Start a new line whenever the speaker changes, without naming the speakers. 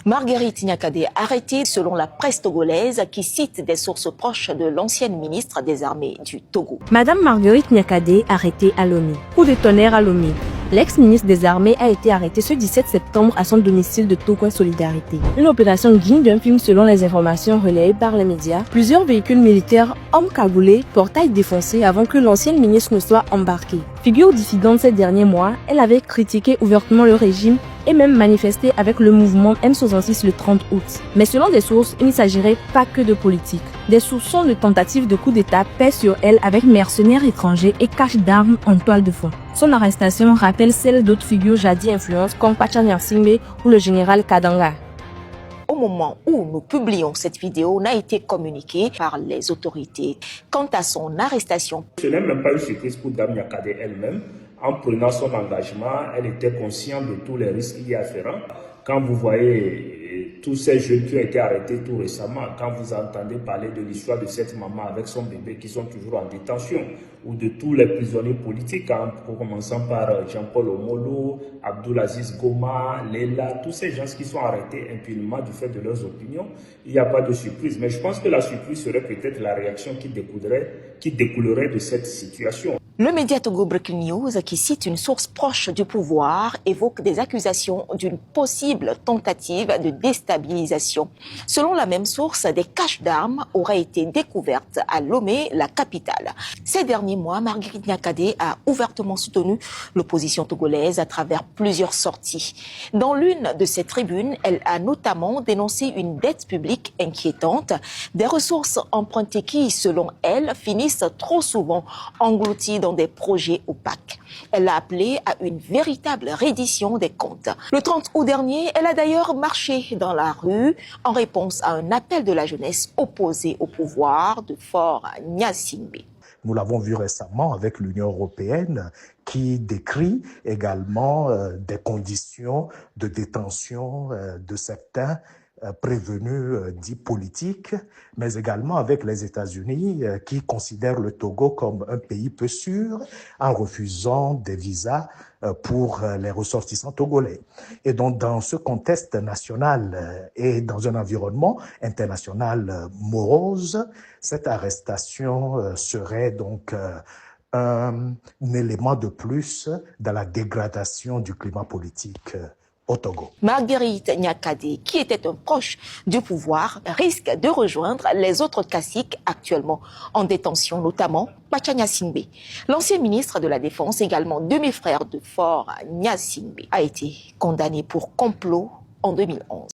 Marguerite Nyakadé arrêtée selon la presse togolaise qui cite des sources proches de l'ancienne ministre des Armées du Togo.
Madame Marguerite Nyakadé arrêtée à Lomé. Coup de tonnerre à Lomé. L'ex-ministre des Armées a été arrêté ce 17 septembre à son domicile de Togo Solidarité. Une opération digne d'un film selon les informations relayées par les médias. Plusieurs véhicules militaires, hommes cagoulés, portails défoncés avant que l'ancienne ministre ne soit embarquée. Figure dissidente ces derniers mois, elle avait critiqué ouvertement le régime et même manifesté avec le mouvement M66 le 30 août. Mais selon des sources, il ne s'agirait pas que de politique. Des soupçons de tentatives de coup d'État pèsent sur elle avec mercenaires étrangers et caches d'armes en toile de fond. Son arrestation rappelle celle d'autres figures jadis influentes comme Pacha Nyasingbe ou le général Kadanga.
Au moment où nous publions cette vidéo, n'a été communiquée par les autorités. Quant à son arrestation,
ce n'est même pas une surprise pour Dame Nyakadé elle-même. En prenant son engagement, elle était consciente de tous les risques y afférents. Quand vous voyez tous ces jeunes qui ont été arrêtés tout récemment, quand vous entendez parler de l'histoire de cette maman avec son bébé qui sont toujours en détention, ou de tous les prisonniers politiques, en commençant par Jean-Paul Omolo, Abdoulaziz Goma, Léla, tous ces gens qui sont arrêtés impunément du fait de leurs opinions, il n'y a pas de surprise. Mais je pense que la surprise serait peut-être la réaction qui découlerait de cette situation.
Le média Togo Breaking News, qui cite une source proche du pouvoir, évoque des accusations d'une possible tentative de déstabilisation. Selon la même source, des caches d'armes auraient été découvertes à Lomé, la capitale. Ces derniers mois, Marguerite Nyakadé a ouvertement soutenu l'opposition togolaise à travers plusieurs sorties. Dans l'une de ses tribunes, elle a notamment dénoncé une dette publique inquiétante, des ressources empruntées qui, selon elle, finissent trop souvent englouties dans des projets opaques. Elle a appelé à une véritable reddition des comptes. Le 30 août dernier, elle a d'ailleurs marché dans la rue en réponse à un appel de la jeunesse opposée au pouvoir de Fort Nyasingbe.
Nous l'avons vu récemment avec l'Union européenne qui décrit également des conditions de détention de certains prévenus dits politiques, mais également avec les États-Unis qui considèrent le Togo comme un pays peu sûr en refusant des visas pour les ressortissants togolais. Et donc, dans ce contexte national et dans un environnement international morose, cette arrestation serait donc un élément de plus dans la dégradation du climat politique au Togo.
Marguerite Nyakadé, qui était un proche du pouvoir, risque de rejoindre les autres caciques actuellement en détention, notamment Pacha Nyasingbe. L'ancien ministre de la Défense, également demi-frère de Fort Nyasingbe, a été condamné pour complot en 2011.